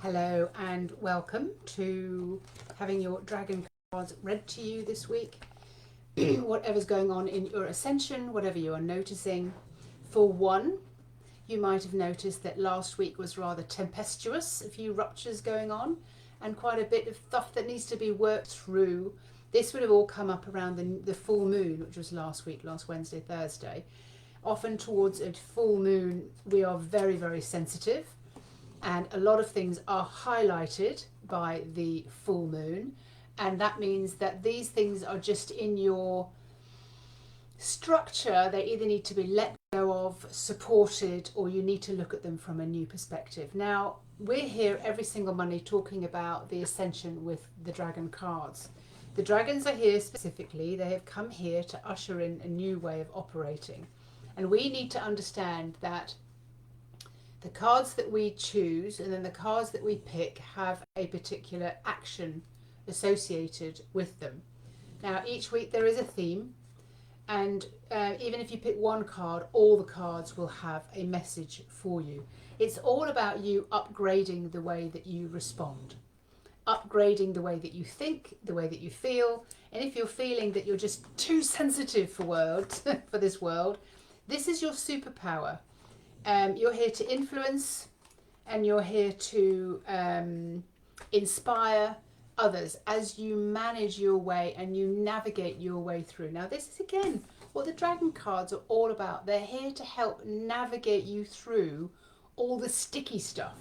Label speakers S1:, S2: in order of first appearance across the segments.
S1: Hello and welcome to having your dragon cards read to you this week. Whatever's going on in your ascension, whatever you are noticing. For one, you might have noticed that last week was rather tempestuous, a few ruptures going on and quite a bit of stuff that needs to be worked through. This would have all come up around the full moon, which was last week, last Wednesday, Thursday. Often towards a full moon we are very, very sensitive, and a lot of things are highlighted by the full moon, and that means that these things are just in your structure. They either need to be let go of, supported, or you need to look at them from a new perspective. Now, we're here every single Monday talking about the Ascension with the dragon cards. The dragons are here specifically. They have come here to usher in a new way of operating, and we need to understand that the cards that we choose and then the cards that we pick have a particular action associated with them. Now, each week there is a theme, and even if you pick one card, all the cards will have a message for you. It's all about you upgrading the way that you respond, upgrading the way that you think, the way that you feel. And if you're feeling that you're just too sensitive for for this world, this is your superpower. You're here to influence, and you're here to inspire others as you manage your way and you navigate your way through. Now, this is again what the dragon cards are all about. They're here to help navigate you through all the sticky stuff,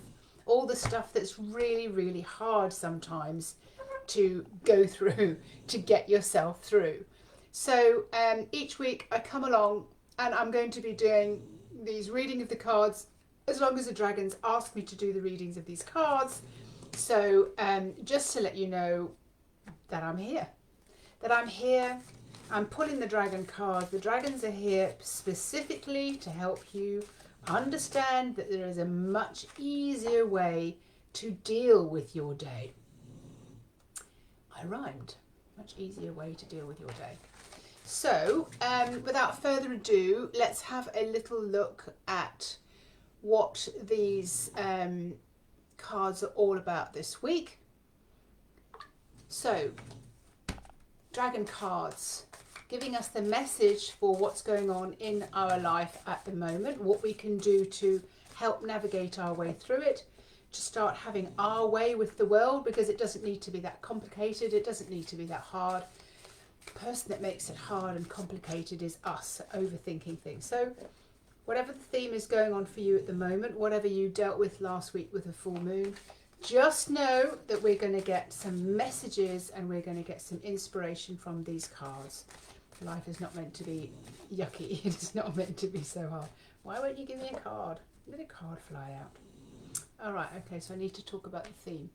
S1: all the stuff that's really, really hard sometimes to go through, to get yourself through. So each week I come along and I'm going to be doing these reading of the cards as long as the dragons ask me to do the readings of these cards. So just to let you know that I'm here, I'm pulling the dragon card. The dragons are here specifically to help you understand that there is a much easier way to deal with your day. I rhymed. Much easier way to deal with your day. So, without further ado, let's have a little look at what these cards are all about this week. So, dragon cards giving us the message for what's going on in our life at the moment, what we can do to help navigate our way through it, to start having our way with the world, because it doesn't need to be that complicated, it doesn't need to be that hard. The person that makes it hard and complicated is us, overthinking things. So whatever the theme is going on for you at the moment, whatever you dealt with last week with the full moon, just know that we're going to get some messages and we're going to get some inspiration from these cards. Life is not meant to be yucky. It is not meant to be so hard. Why won't you give me a card? Let a card fly out. All right, okay, so I need to talk about the theme.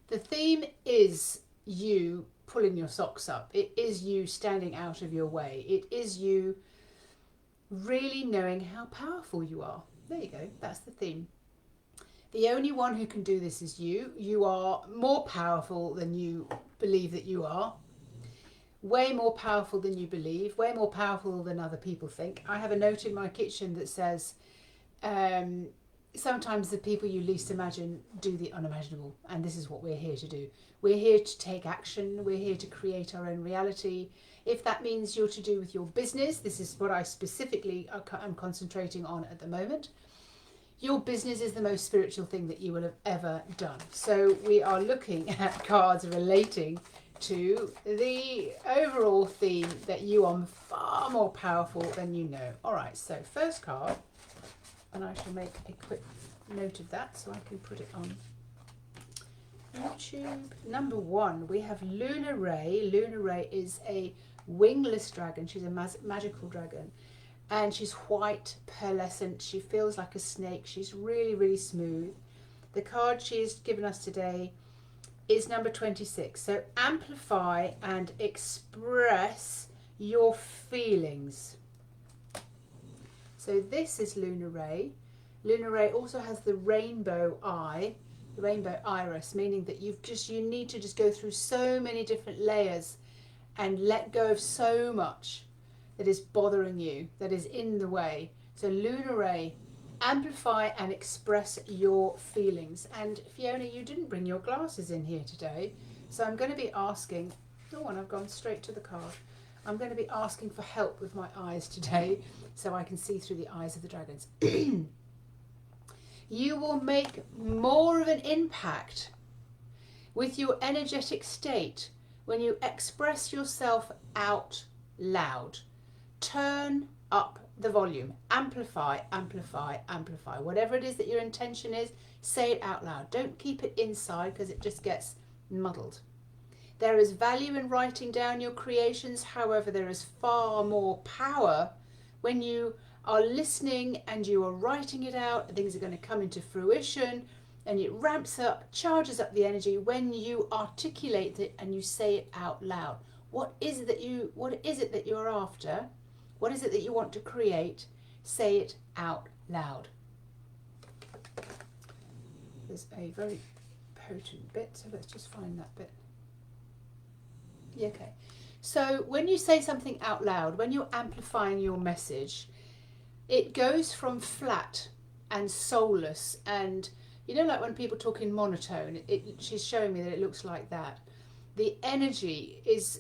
S1: The theme is you pulling your socks up. It is you standing out of your way. It is you really knowing how powerful you are. There you go. That's the theme. The only one who can do this is you. You are more powerful than you believe that you are. Way more powerful than you believe. Way more powerful than other people think. I have a note in my kitchen that says, sometimes the people you least imagine do the unimaginable, and this is what we're here to do. We're here to take action. We're here to create our own reality. If that means you're to do with your business, this is what I specifically am concentrating on at the moment. Your business is the most spiritual thing that you will have ever done. So we are looking at cards relating to the overall theme that you are far more powerful than you know. All right, so first card, and I shall make a quick note of that so I can put it on YouTube. Number one, we have Luna Ray. Luna Ray is a wingless dragon. She's a magical dragon, and she's white, pearlescent. She feels like a snake. She's really, really smooth. The card she's given us today is number 26. So amplify and express your feelings. So this is Luna Ray. Luna Ray also has the rainbow eye, the rainbow iris, meaning that you need to just go through so many different layers and let go of so much that is bothering you, that is in the way. So Luna Ray, Amplify and express your feelings. And Fiona, you didn't bring your glasses in here today, so I'm going to be asking, oh, and I've gone straight to the card. I'm going to be asking for help with my eyes today so I can see through the eyes of the dragons. You will make more of an impact with your energetic state when you express yourself out loud. Turn up the volume. Amplify, amplify, amplify. Whatever it is that your intention is, say it out loud. Don't keep it inside because it just gets muddled. There is value in writing down your creations. However, there is far more power when you are listening and you are writing it out. Things are going to come into fruition, and it ramps up, charges up the energy when you articulate it and you say it out loud. What is it that you're after? What is it that you want to create? Say it out loud. There's a very potent bit, so let's just find that bit. Yeah, okay. So when you say something out loud, when you're amplifying your message, it goes from flat and soulless, and you know, like when people talk in monotone, she's showing me that it looks like that. The energy is,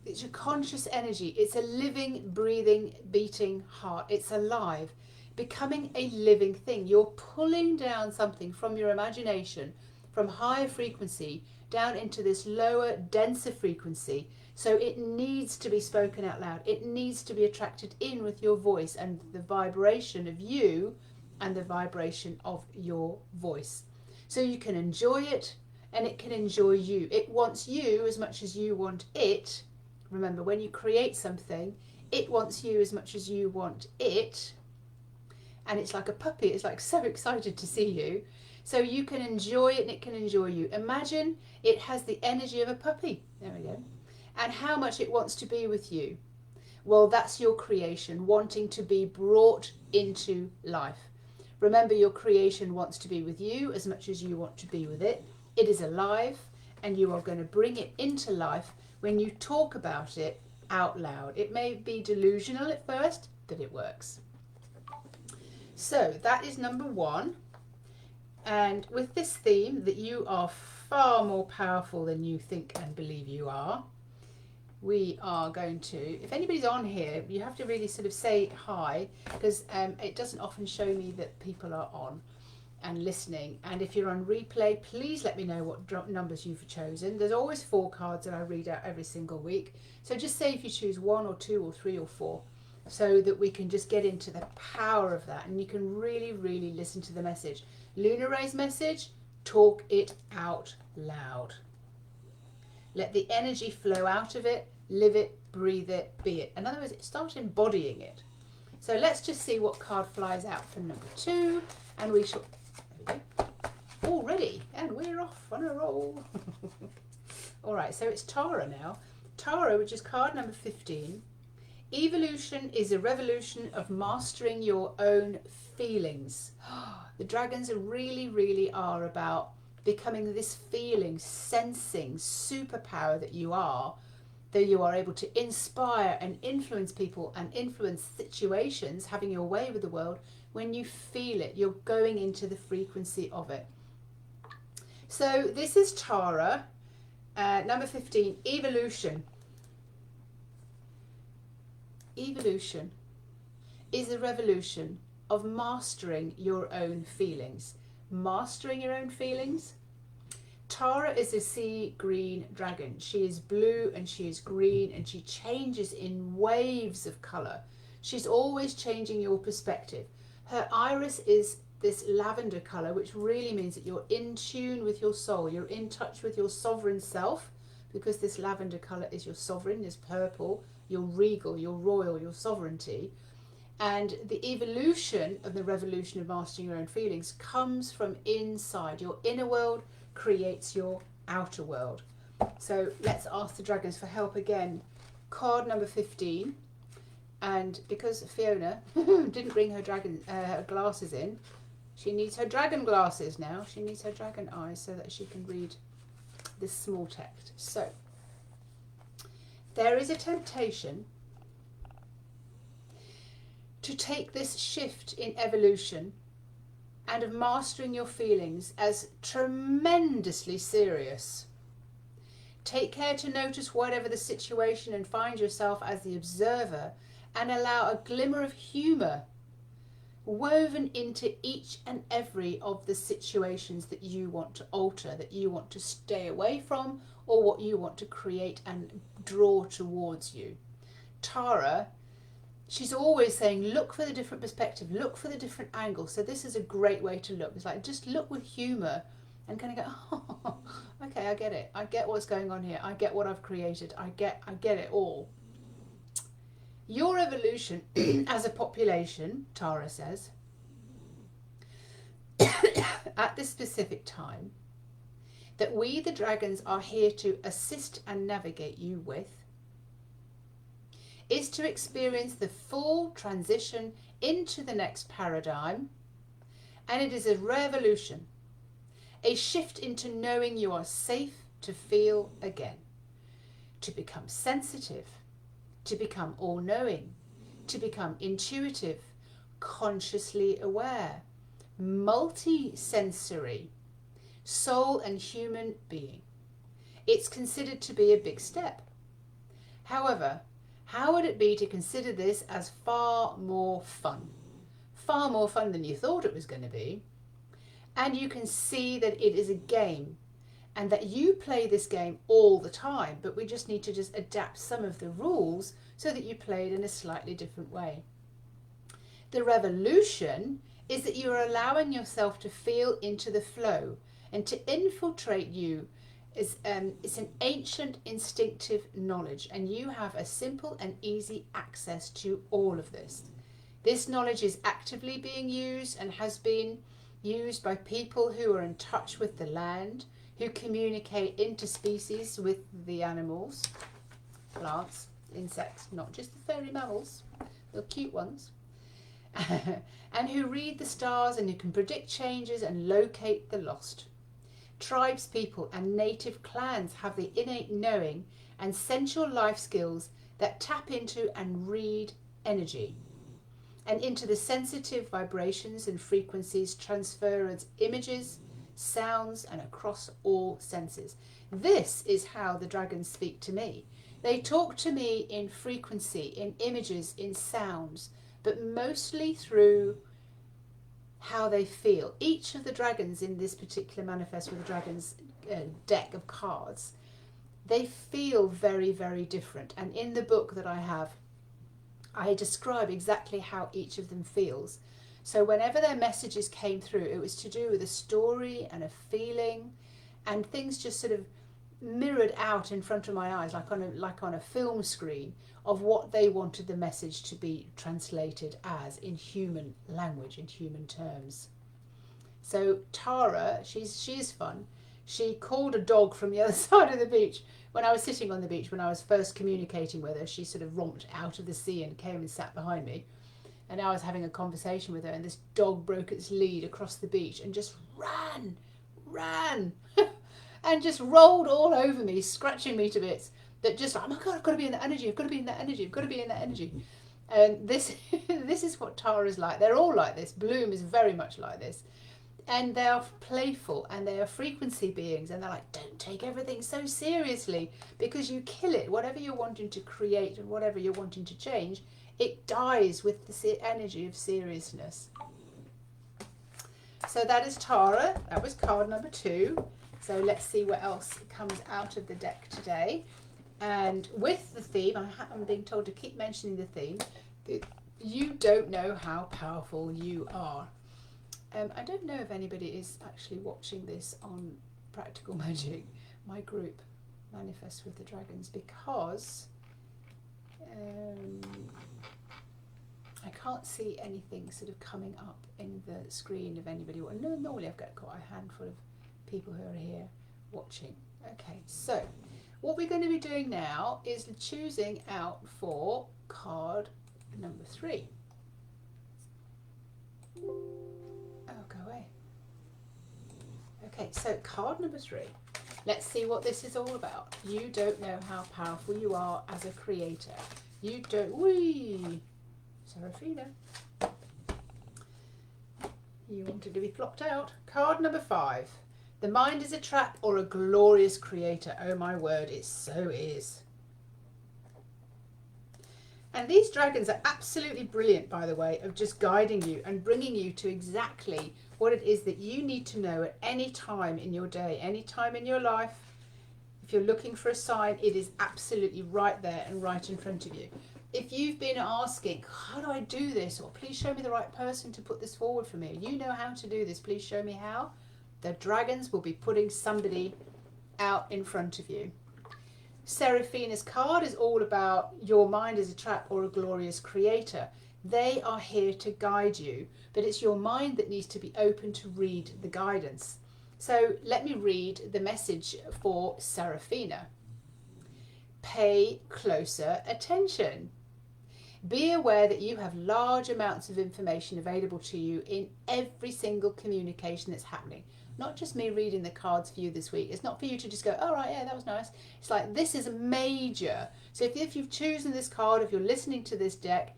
S1: it's a conscious energy. It's a living, breathing, beating heart. It's alive, becoming a living thing. You're pulling down something from your imagination, from higher frequency, down into this lower, denser frequency. So it needs to be spoken out loud. It needs to be attracted in with your voice and the vibration of you and the vibration of your voice. So you can enjoy it and it can enjoy you. It wants you as much as you want it. Remember, when you create something, it wants you as much as you want it. And it's like a puppy. It's like so excited to see you. So you can enjoy it and it can enjoy you. Imagine it has the energy of a puppy. There we go. And how much it wants to be with you. Well, that's your creation, wanting to be brought into life. Remember, your creation wants to be with you as much as you want to be with it. It is alive, and you are going to bring it into life when you talk about it out loud. It may be delusional at first, but it works. So that is number one. And with this theme, that you are far more powerful than you think and believe you are, we are going to, if anybody's on here, you have to really sort of say hi, because it doesn't often show me that people are on and listening. And if you're on replay, please let me know what numbers you've chosen. There's always 4 cards that I read out every single week. So just say if you choose 1 or 2 or 3 or 4, so that we can just get into the power of that and you can really, really listen to the message. Luna Ray's message, talk it out loud. Let the energy flow out of it, live it, breathe it, be it. In other words, start embodying it. So let's just see what card flies out for number 2, and we shall, there we go, already, and we're off on a roll. All right, so it's Tara now. Tara, which is card number 15. Evolution is a revolution of mastering your own feelings. The dragons really, really are about becoming this feeling, sensing superpower that you are, that you are able to inspire and influence people and influence situations, having your way with the world. When you feel it, you're going into the frequency of it. So this is Tara, number 15, evolution. Evolution is a revolution of mastering your own feelings. Mastering your own feelings. Tara is a sea green dragon. She is blue and she is green and she changes in waves of colour. She's always changing your perspective. Her iris is this lavender colour, which really means that you're in tune with your soul. You're in touch with your sovereign self, because this lavender colour is your sovereign, is purple, your regal, your royal, your sovereignty. And the evolution of the revolution of mastering your own feelings comes from inside. Your inner world creates your outer world. So let's ask the dragons for help again. Card number 15. And because Fiona didn't bring her glasses in, she needs her dragon glasses now. She needs her dragon eyes so that she can read this small text. So, there is a temptation to take this shift in evolution and of mastering your feelings as tremendously serious. Take care to notice whatever the situation and find yourself as the observer, and allow a glimmer of humour woven into each and every of the situations that you want to alter, that you want to stay away from, or what you want to create and draw towards you. Tara, she's always saying, look for the different perspective, look for the different angle. So this is a great way to look. It's like, just look with humour and kind of go, oh, okay, I get it. I get what's going on here. I get what I've created. I get it all. Your evolution as a population, Tara says, at this specific time, that we the dragons are here to assist and navigate you with, is to experience the full transition into the next paradigm, and it is a revolution, a shift into knowing you are safe to feel again, to become sensitive, to become all-knowing, to become intuitive, consciously aware, multi-sensory, soul and human being. It's considered to be a big step. However, how would it be to consider this as far more fun than you thought it was going to be? And you can see that it is a game, and that you play this game all the time, but we just need to just adapt some of the rules so that you play it in a slightly different way. The revolution is that you're allowing yourself to feel into the flow and to infiltrate you. It's an ancient instinctive knowledge, and you have a simple and easy access to all of this. This knowledge is actively being used and has been used by people who are in touch with the land, who communicate interspecies with the animals, plants, insects, not just the fairy mammals, the cute ones, and who read the stars and who can predict changes and locate the lost. Tribes people and native clans have the innate knowing and sensual life skills that tap into and read energy, and into the sensitive vibrations and frequencies transfer as images, sounds, and across all senses. This is how the dragons speak to me. They talk to me in frequency, in images, in sounds, but mostly through how they feel. Each of the dragons in this particular Manifest with the Dragons deck of cards, they feel very, very different. And in the book that I have, I describe exactly how each of them feels. So whenever their messages came through, it was to do with a story and a feeling, and things just sort of mirrored out in front of my eyes, like on a film screen, of what they wanted the message to be translated as in human language, in human terms. So Tara, she is fun. She called a dog from the other side of the beach. When I was sitting on the beach, when I was first communicating with her, she sort of romped out of the sea and came and sat behind me. And I was having a conversation with her, and this dog broke its lead across the beach and just ran, and just rolled all over me, scratching me to bits. That just, oh my God, I've got to be in that energy, I've got to be in that energy, I've got to be in that energy. And this is what Tara's like. They're all like this. Bloom is very much like this. And they are playful, and they are frequency beings, and they're like, don't take everything so seriously, because you kill it. Whatever you're wanting to create and whatever you're wanting to change, it dies with the energy of seriousness. So that is Tara. That was card number 2. So let's see what else comes out of the deck today. And with the theme, I'm being told to keep mentioning the theme, that you don't know how powerful you are. I don't know if anybody is actually watching this on Practical Magic, my group, Manifest with the Dragons, because I can't see anything sort of coming up in the screen of anybody. No, normally I've got quite a handful of people who are here watching. Okay, so what we're going to be doing now is choosing out for card number 3. Oh, go away. Okay, so card number 3. Let's see what this is all about. You don't know how powerful you are as a creator. You don't... Whee! Serafina. You wanted to be plopped out. Card number 5. The mind is a trap or a glorious creator. Oh my word, it so is. And these dragons are absolutely brilliant, by the way, of just guiding you and bringing you to exactly what it is that you need to know at any time in your day, any time in your life. If you're looking for a sign, it is absolutely right there and right in front of you. If you've been asking, how do I do this? Or please show me the right person to put this forward for me. You know how to do this. Please show me how. The dragons will be putting somebody out in front of you. Seraphina's card is all about your mind is a trap or a glorious creator. They are here to guide you, but it's your mind that needs to be open to read the guidance. So let me read the message for Seraphina. Pay closer attention. Be aware that you have large amounts of information available to you in every single communication that's happening. Not just me reading the cards for you this week. It's not for you to just go, oh, right, yeah, that was nice. It's like, this is major. So if you've chosen this card, if you're listening to this deck,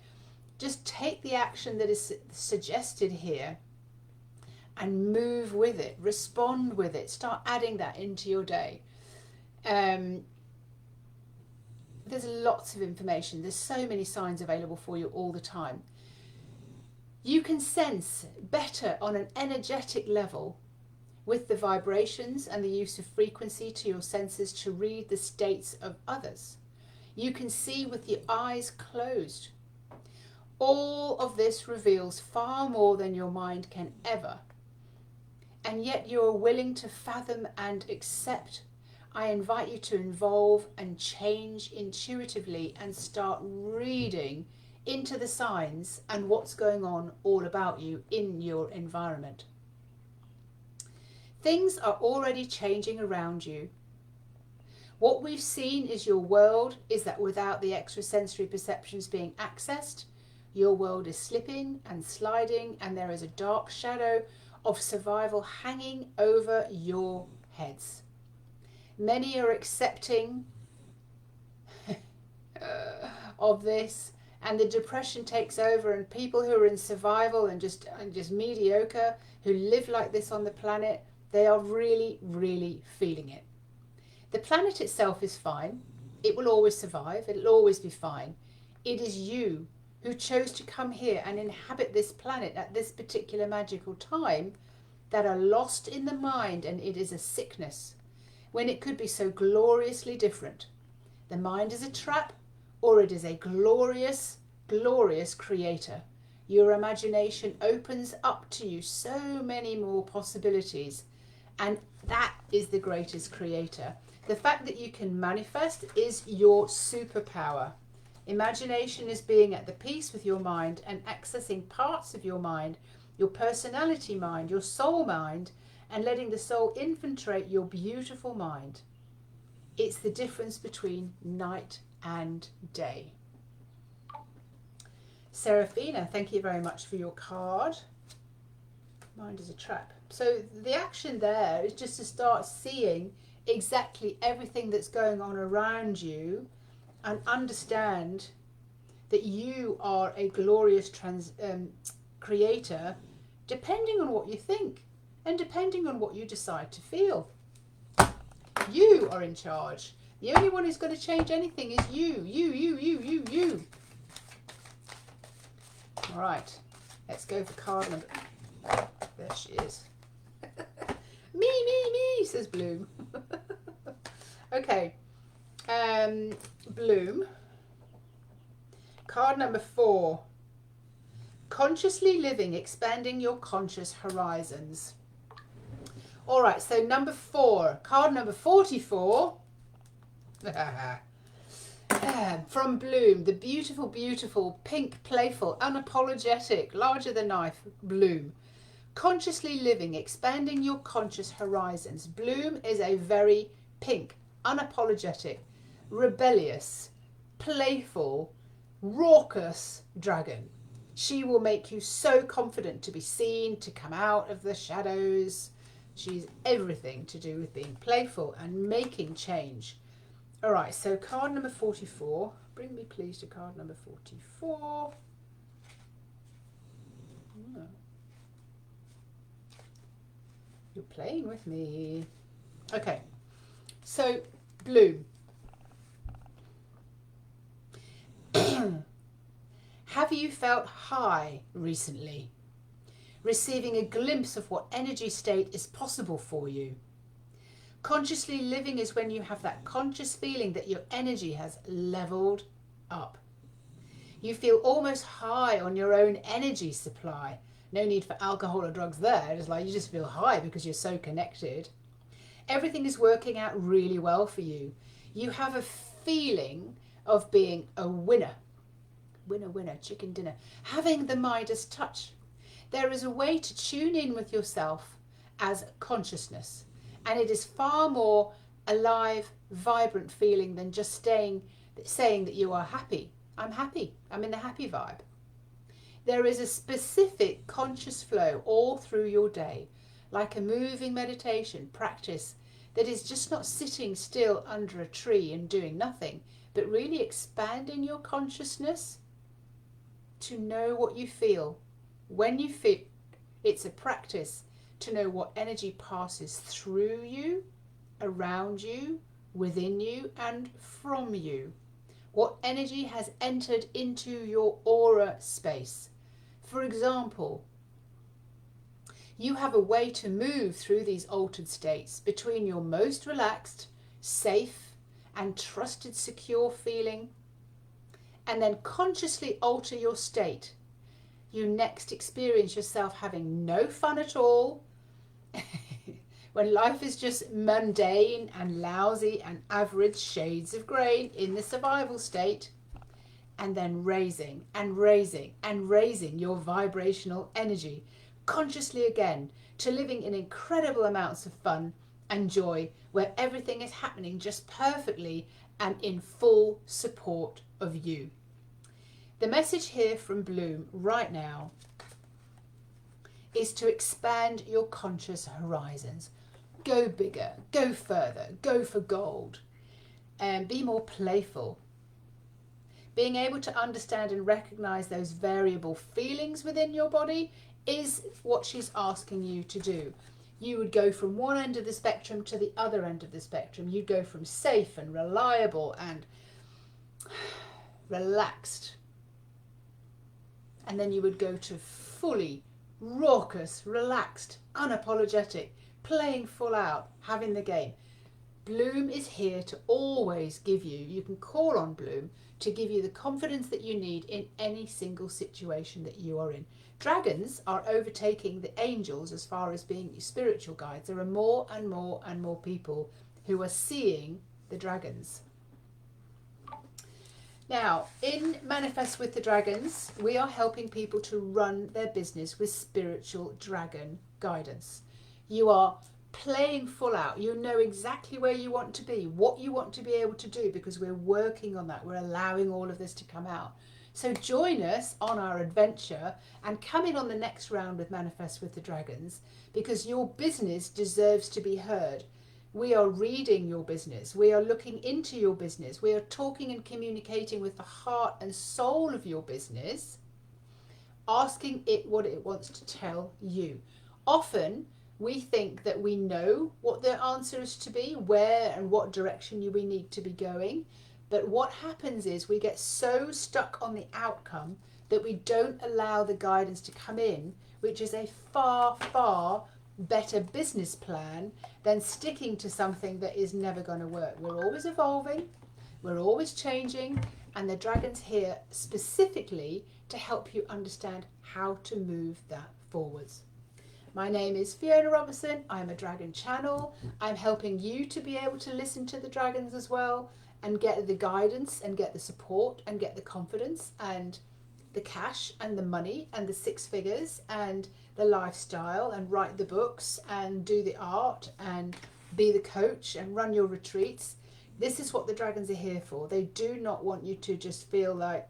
S1: just take the action that is suggested here and move with it. Respond with it. Start adding that into your day. There's lots of information. There's so many signs available for you all the time. You can sense better on an energetic level with the vibrations and the use of frequency to your senses to read the states of others. You can see with your eyes closed. All of this reveals far more than your mind can ever. And yet you are willing to fathom and accept. I invite you to involve and change intuitively and start reading into the signs and what's going on all about you in your environment. Things are already changing around you. What we've seen is your world is that without the extrasensory perceptions being accessed, your world is slipping and sliding, and there is a dark shadow of survival hanging over your heads. Many are accepting of this, and the depression takes over, and people who are in survival and just mediocre, who live like this on the planet, they are really, really feeling it. The planet itself is fine. It will always survive. It'll always be fine. It is you who chose to come here and inhabit this planet at this particular magical time that are lost in the mind, and it is a sickness when it could be so gloriously different. The mind is a trap, or it is a glorious, glorious creator. Your imagination opens up to you so many more possibilities, and that is the greatest creator. The fact that you can manifest is your superpower. Imagination is being at the peace with your mind and accessing parts of your mind, your personality mind, your soul mind, and letting the soul infiltrate your beautiful mind. It's the difference between night and day. Seraphina, thank you very much for your card. Mind is a trap. So the action there is just to start seeing exactly everything that's going on around you and understand that you are a glorious creator, depending on what you think and depending on what you decide to feel. You are in charge. The only one who's going to change anything is you. You. All right, let's go for card number. There she is. me, says Bloom. Okay, Bloom. Card number 4. Consciously living, expanding your conscious horizons. All right, so number 4, card number 44. From Bloom, the beautiful, beautiful, pink, playful, unapologetic, larger than life Bloom. Consciously living, expanding your conscious horizons. Bloom is a very pink, unapologetic, rebellious, playful, raucous dragon. She will make you so confident to be seen, to come out of the shadows. She's everything to do with being playful and making change. All right, so card number 44. Bring me please to card number 44. You're playing with me. Okay, so Bloom. Have you felt high recently? Receiving a glimpse of what energy state is possible for you? Consciously living is when you have that conscious feeling that your energy has leveled up. You feel almost high on your own energy supply. No need for alcohol or drugs there. It's like you just feel high because you're so connected. Everything is working out really well for you. You have a feeling of being a winner. Winner, winner, chicken dinner. Having the Midas touch. There is a way to tune in with yourself as consciousness. And it is far more alive, vibrant feeling than just saying that you are happy. I'm happy. I'm in the happy vibe. There is a specific conscious flow all through your day, like a moving meditation practice that is just not sitting still under a tree and doing nothing, but really expanding your consciousness to know what you feel. When you feel, it's a practice to know what energy passes through you, around you, within you, and from you. What energy has entered into your aura space. For example, you have a way to move through these altered states between your most relaxed, safe, and trusted, secure feeling, and then consciously alter your state. You next experience yourself having no fun at all, when life is just mundane and lousy and average shades of grey in the survival state, and then raising and raising and raising your vibrational energy consciously again to living in incredible amounts of fun and joy where everything is happening just perfectly and in full support of you. The message here from Bloom right now is to expand your conscious horizons. Go bigger, go further, go for gold, and be more playful. Being able to understand and recognize those variable feelings within your body is what she's asking you to do. You would go from one end of the spectrum to the other end of the spectrum. You'd go from safe and reliable and relaxed, and then you would go to fully raucous, relaxed, unapologetic, playing full out, having the game. Bloom is here to always give you, you can call on Bloom to give you the confidence that you need in any single situation that you are in. Dragons are overtaking the angels as far as being spiritual guides. There are more and more and more people who are seeing the dragons. Now, in Manifest with the Dragons, we are helping people to run their business with spiritual dragon guidance. You are playing full out. You know exactly where you want to be, what you want to be able to do, because we're working on that. We're allowing all of this to come out. So join us on our adventure and come in on the next round with Manifest with the Dragons, because your business deserves to be heard. We are reading your business. We are looking into your business. We are talking and communicating with the heart and soul of your business, asking it what it wants to tell you. Often we think that we know what the answer is to be, where and what direction we need to be going. But what happens is we get so stuck on the outcome that we don't allow the guidance to come in, which is a far, far better business plan than sticking to something that is never going to work. We're always evolving, we're always changing, and the dragon's here specifically to help you understand how to move that forwards. My name is Fiona Robertson. I'm a dragon channel. I'm helping you to be able to listen to the dragons as well and get the guidance and get the support and get the confidence and the cash and the money and the 6 figures and the lifestyle and write the books and do the art and be the coach and run your retreats. This is what the dragons are here for. They do not want you to just feel like,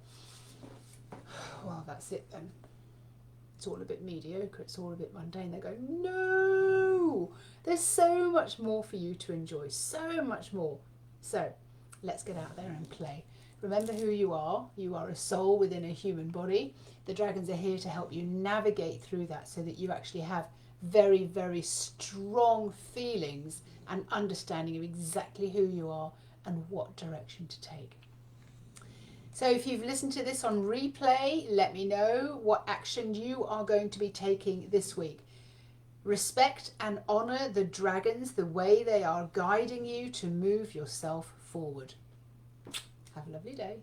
S1: well, that's it then. It's all a bit mediocre. It's all a bit mundane. They go, no, there's so much more for you to enjoy. So much more. So let's get out there and play. Remember who you are. You are a soul within a human body. The dragons are here to help you navigate through that so that you actually have very, very strong feelings and understanding of exactly who you are and what direction to take. So if you've listened to this on replay, let me know what action you are going to be taking this week. Respect and honour the dragons, the way they are guiding you to move yourself forward. Have a lovely day.